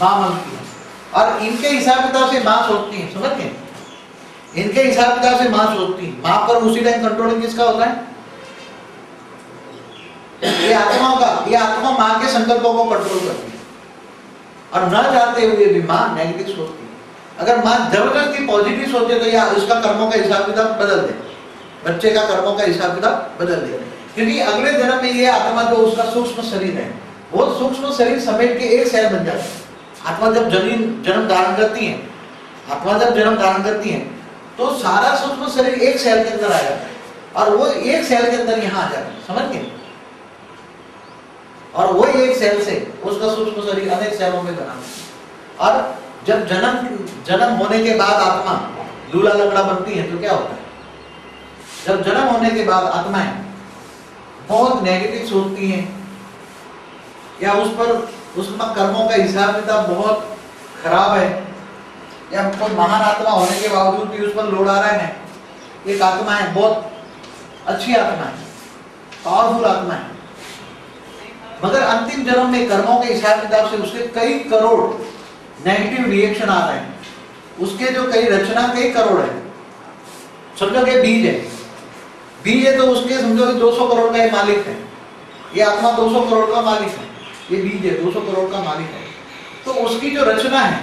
माँ मांगती है, और इनके हिसाब किताब से माँ सोचती है, समझ गए? इनके हिसाब किताब से माँ सोचती है, माँ पर उसी टाइम कंट्रोलिंग किसका होता है? ये आत्माओं का, ये आत्मा माँ के संकल्पों को कंट्रोल करती है, और न चाहते हुए भी माँ नेगेटिव सोचती है। अगर माँ जबरदस्ती पॉजिटिव सोचे तो या उसका कर्मों का हिसाब किताब बदल दे, बच्चे का कर्मों का हिसाब किताब बदल दे, क्योंकि अगले जन्म में ये आत्मा जो उसका सूक्ष्म शरीर है, वो सूक्ष्म शरीर समेट के एक सेल बन जाता है। आत्मा जब जन्म धारण करती है, आत्मा जब जन्म धारण करती है तो सारा सूक्ष्म शरीर एक सेल के अंदर आ जाता है, और वो एक सेल के अंदर यहाँ आ जाता है, समझ गए? और वो एक सेल से उसका सूक्ष्म शरीर अनेक सेलों में बना है। और जब जन्म होने के बाद आत्मा लूला लंगड़ा बनती है तो क्या होता है? जब जन्म होने के बाद आत्माएं बहुत नेगेटिव सोचती हैं, या उसमें कर्मों का हिसाब किताब बहुत खराब है, या कोई महान आत्मा होने के बावजूद भी उस पर लोड आ रहा है। एक आत्मा है, बहुत अच्छी आत्मा है, पावरफुल आत्मा है, मगर अंतिम जन्म में कर्मों के हिसाब किताब से उसके कई करोड़ नेगेटिव रिएक्शन आ रहे हैं। उसके जो कई रचना कई करोड़ है, समझो कि बीज है तो उसके समझो कि 200 करोड़ का ये मालिक है, ये आत्मा 200 करोड़ का मालिक है, ये बीज है 200 करोड़ का मालिक है। तो उसकी जो रचना है,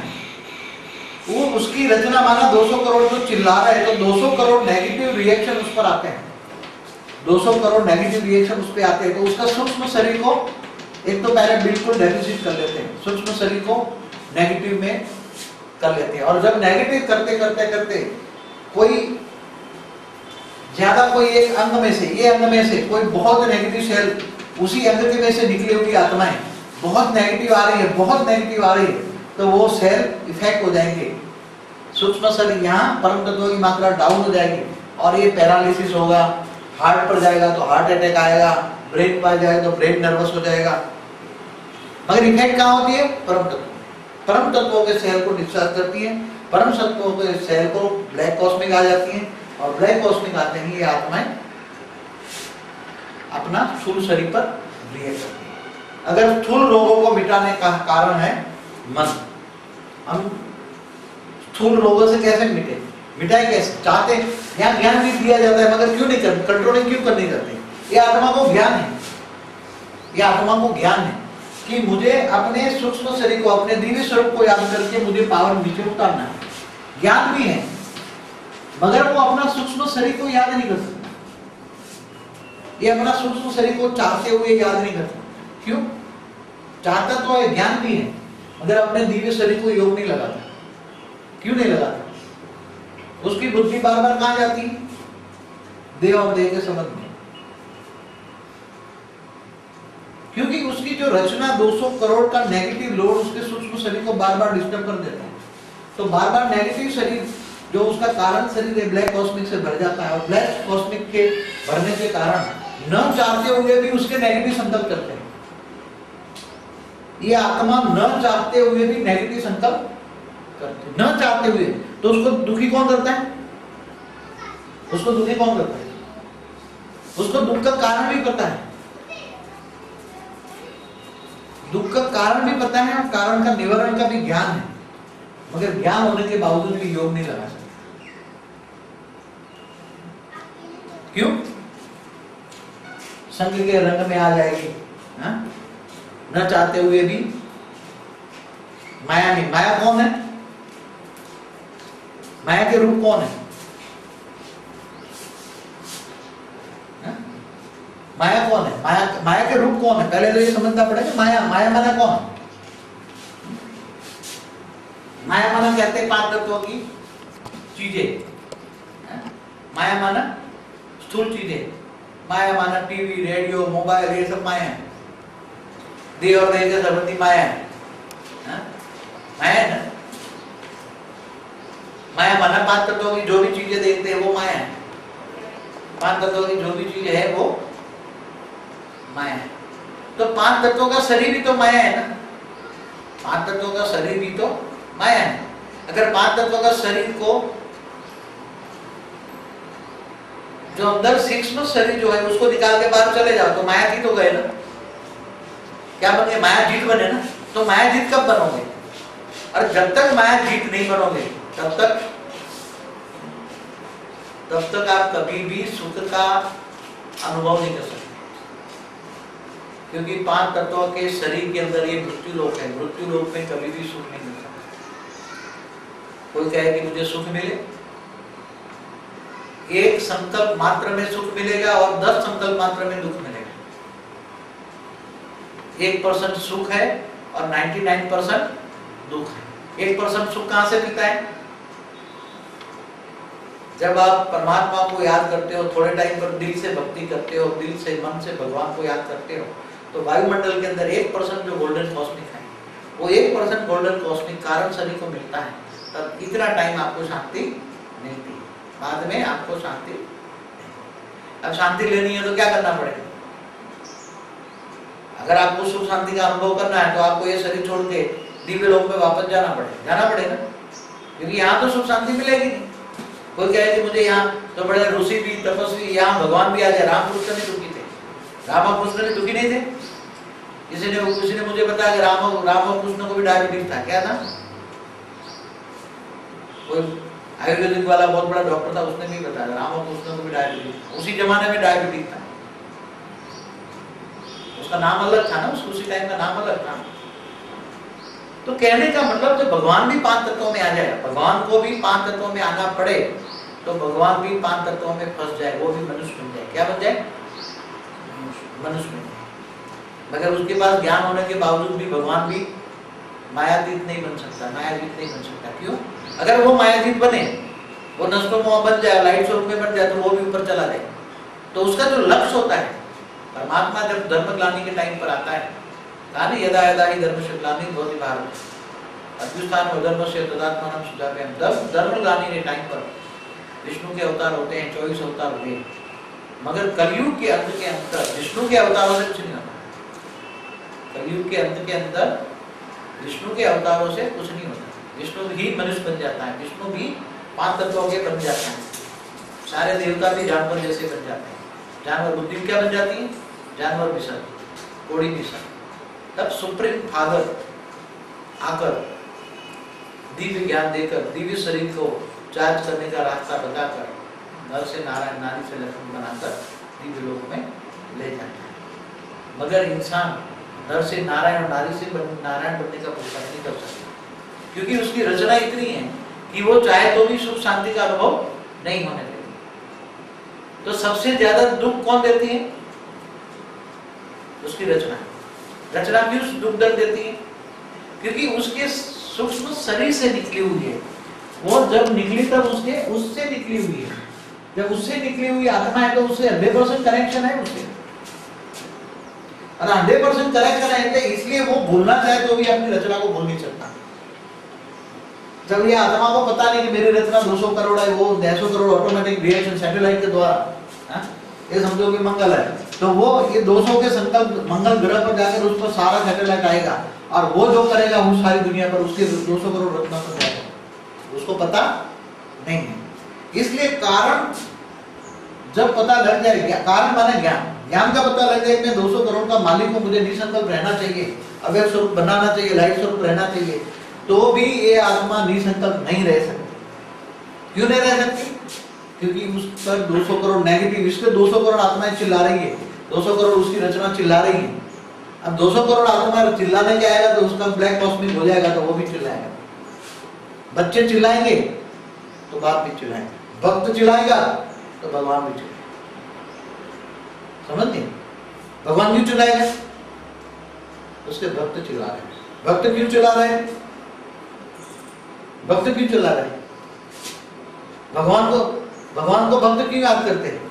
वो उसकी रचना माना 200 करोड़ जो चिल्ला रहा है, तो 200 करोड़ नेगेटिव रिएक्शन उस पर आते हैं, 200 करोड़ नेगेटिव रिएक्शन उस पर आते हैं। तो उसका सूक्ष्म शरीर को एक तो पहले बिल्कुल डेफिसिट कर लेते हैं, सूक्ष्म शरीर को नेगेटिव में कर लेते हैं, और जब नेगेटिव करते करते करते कोई ज्यादा कोई एक अंग में से, ये अंग में से कोई बहुत नेगेटिव सेल, उसी अंग के में से निकली हुई आत्माएं बहुत नेगेटिव आ रही है, बहुत नेगेटिव आ रही है, तो वो सेल इफेक्ट हो जाएंगे, सूक्ष्म शरीर यहाँ परम तत्वों की मात्रा डाउन हो जाएगी, और ये पैरालिसिस होगा, हार्ट पर जाएगा तो हार्ट अटैक आएगा, ब्रेन पर जाएगा तो ब्रेन नर्वस हो जाएगा। मगर इफेक्ट कहाँ होती है? परम तत्वों के सेल को डिस्चार्ज करती है, परम तत्वों के सेल को ब्लैक कॉस्मिक आ जाती है, और ब्लैक कॉस्मिक आते ही ये आत्माएं अपना स्थूल शरीर पर रिएक्ट करती है। अगर स्थूल रोगों को मिटाने का कारण है मन, हम स्थूल रोगों से कैसे मिटाए कैसे? चाहते यहाँ ज्ञान भी दिया जाता है, मगर क्यों नहीं करते? कंट्रोलिंग क्यों कर नहीं करते? ये आत्मा को ज्ञान है, ये आत्मा को ज्ञान है कि मुझे अपने सूक्ष्म शरीर को, अपने दिव्य स्वरूप को याद करके मुझे पावर नीचे उतारना है। ज्ञान भी है, मगर वो अपना सूक्ष्म शरीर को याद नहीं कर सकता, ये अपना सूक्ष्म शरीर को चाहते हुए याद नहीं करता। क्यों? चाहता तो है, ज्ञान भी है, मगर अपने दिव्य शरीर को योग नहीं लगाता। क्यों नहीं लगाता? उसकी बुद्धि बार बार कहां जाती है? देह और देह के संबंध में, क्योंकि उसकी जो रचना 200 करोड़ का नेगेटिव लोड उसके सूक्ष्म शरीर को बार बार डिस्टर्ब कर देता है। तो बार बार नेगेटिव शरीर जो उसका कारण शरीर है ब्लैक कॉस्मिक से भर जाता है, और ब्लैक कॉस्मिक के भरने के कारण न चाहते हुए भी उसके नेगेटिव संकल्प करते हैं। ये आत्मा न चाहते हुए भी नेगेटिव संकल्प करते, न चाहते हुए। तो उसको दुखी कौन करता है? उसको दुखी कौन करता है? उसको दुख का कारण भी पता है, दुख का कारण भी पता है, और कारण का निवारण का भी ज्ञान है, मगर ज्ञान होने के बावजूद भी योग नहीं लगा सकता। क्यों? संग के रंग में आ जाएगी, न चाहते हुए भी। माया नहीं, माया कौन है? माया के रूप कौन है? माया कौन है? माया के रूप कौन है? पहले तो ये समझना पड़ेगा। माया माना कौन? माया माना कहते हैं 5 तत्वों की चीजें। माया माना स्थूल चीजें, माया माना टीवी, रेडियो, मोबाइल, ये सब माया है। देह और देह के संबंधी माया है, माया है ना। माया माना 5 तत्वों की जो भी चीजें देखते हैं वो माया है। 5 तत्वों की जो भी चीजें है वो माया है। तो 5 तत्वों का शरीर भी तो माया है ना। 5 तत्वों का शरीर भी तो माया है। अगर 5 तत्वों का शरीर को जो अंदर सूक्ष्म शरीर जो है उसको निकाल के बाहर चले जाओ तो माया जीत हो गए ना। क्या बन गए? माया जीत बने ना। तो माया जीत कब बनोगे? और जब तक माया जीत नहीं बनोगे तब तक आप कभी भी सुख का अनुभव नहीं कर सकते, क्योंकि 5 तत्वों के शरीर के अंदर ये मृत्यु लोक है। मृत्यु लोक में कभी भी सुख नहीं मिल सकता। कोई कहे कि मुझे सुख मिले, एक संकल्प मात्र में सुख मिलेगा और 10 संकल्प मात्र में दुख मिलेगा। 1% सुख है और 99% दुख है। 1% सुख कहां से मिलता है? जब आप परमात्मा को याद करते हो, थोड़े टाइम पर दिल से भक्ति करते हो, दिल से मन से भगवान को याद करते हो, तो वायुमंडल के अंदर 1% जो गोल्डन कॉस्मिक है, वो 1% गोल्डन कॉस्मिक कारण शरीर को मिलता है। तब इतना टाइम आपको शांति मिलती है, बाद में आपको शांति। अब शांति लेनी है तो क्या करना पड़ेगा? अगर आपको सुख शांति का अनुभव करना है तो आपको ये शरीर छोड़ के दिव्य लोक में वापस जाना पड़ेगा, क्योंकि यहाँ तो सुख शांति मिलेगी नहीं। कोई कहे कि मुझे यहाँ तो बड़े ऋषि भी, तपस्वी, यहाँ भगवान भी आ जाए। रामकृष्ण भी दुखी थे, रामकृष्ण भी दुखी नहीं थे। किसी ने मुझे बताया कि रामकृष्ण को भी डायबिटीज था। क्या था? कोई आयुर्वेदिक वाला बहुत बड़ा डॉक्टर था, उसने भी बताया रामकृष्ण को भी डायबिटीज। उसी जमाने में डायबिटीज था, उसका नाम अलग था ना, उसी टाइम का नाम अलग था। तो कहने का मतलब जब भगवान भी 5 तत्वों में आ जाए, भगवान को भी 5 तत्वों में आना पड़े, तो भगवान भी 5 तत्वों में फंस जाए, वो भी मनुष्य बन जाए। क्या बन जाए? मनुष्य बन जाए। मगर उसके पास ज्ञान होने के बावजूद भी भगवान भी मायातीत नहीं बन सकता, मायातीत नहीं बन सकता। क्यों? अगर वो मायातीत बने, वो नष्टो मोह बन जाए, लाइट स्वरूप में बन जाए, तो वो भी ऊपर चला जाए। तो उसका जो लक्ष्य होता है, परमात्मा जब धर्म ग्लानि के टाइम पर आता है, कहा यदा यदा ही धर्मस्य ग्लानिर् भवति भारत अभ्युत्थान धर्मस्य तदात्मानं सुजाम्यहम्। जब धर्म ग्लानि के टाइम पर विष्णु के अवतार होते हैं, 24 अवतार हुए, मगर कलयुग के अंत के अंदर विष्णु के अवतारों से कुछ नहीं होता। कलयुग के अंत के अंदर विष्णु के अवतारों से कुछ नहीं होता। विष्णु ही मनुष्य बन जाता है, विष्णु भी 5 तत्वों के बन जाता है। सारे देवता भी जानवर जैसे बन जाते हैं। जानवर बुद्धि क्या बन जाती है? जानवर भी सब, कोड़ी भी सब। तब सुप्रीम फादर आकर दिव्य ज्ञान देकर, दिव्य शरीर को चार्ज करने का रास्ता बताकर, नर से नारायण, नारी से लक्ष्मण बनाकर दिव्य लोक में ले जाता है। मगर इंसान नर से नारायण और नारी से नारायण बनने का पुरुषार्थ नहीं कर सकता, क्योंकि उसकी रचना इतनी है कि वो चाहे तो भी सुख शांति का अनुभव नहीं होने देती। तो सबसे ज्यादा दुख कौन देती है? उसकी रचना। रचना क्यों दुख दर्द देती है? क्योंकि उसके सूक्ष्म शरीर से निकली हुई है। वो जब निकली तब उससे निकली हुई है। जब उससे निकली हुई आत्मा है तो उससे 100% कनेक्शन है उससे, और 100% कनेक्शन है, इसलिए वो भूलना चाहे तो भी अपनी रचना को भूल नहीं सकता। जब ये आत्मा को पता नहीं कि मेरी रचना 200 करोड़ है, वो 150 करोड़ ऑटोमेटिक रिएक्शन सैटेलाइट के द्वारा, ये समझो कि मंगल है, तो वो ये 200 के संकल्प मंगल ग्रह पर जाकर उस पर सारा सैटेलाइट आएगा, और वो जो करेगा वो सारी दुनिया पर उसके 200 करोड़ रचना पर जाएगा। उसको पता नहीं है। इसलिए कारण जब पता लग जाएगा, कारण माने ज्ञान, ज्ञान का पता लग जाए कि मैं 200 करोड़ का मालिक हूँ, मुझे निसंकल्प रहना चाहिए, अव्यक्त स्वरूप बनाना चाहिए, लाइट स्वरूप रहना चाहिए, तो भी ये आत्मा निसंकल्प नहीं रह सकती। क्यों नहीं रह सकती? क्योंकि उस पर 200 करोड़ नेगेटिव, इसके 200 करोड़ आत्माएं चिल्ला रही है, 200 करोड़ उसकी रचना चिल्ला रही है। अब 200 करोड़ आत्मा चिल्लाने के आएगा तो उसका ब्लैक कॉस्मिक हो जाएगा, तो वो भी चिल्लाएगा। बच्चे चिल्लाएंगे तो बाप भी चिल्लाएंगे, भक्त चिल्लाएगा तो भगवान भी चिल्लाएगा। समझ नहीं? भगवान क्यों चिल्लाएगा? उसके भक्त चिल्ला रहे हैं। भक्त क्यों चिल्ला रहे हैं? भक्त क्यों चिल्ला रहे हैं? भगवान को भक्त क्यों याद करते हैं?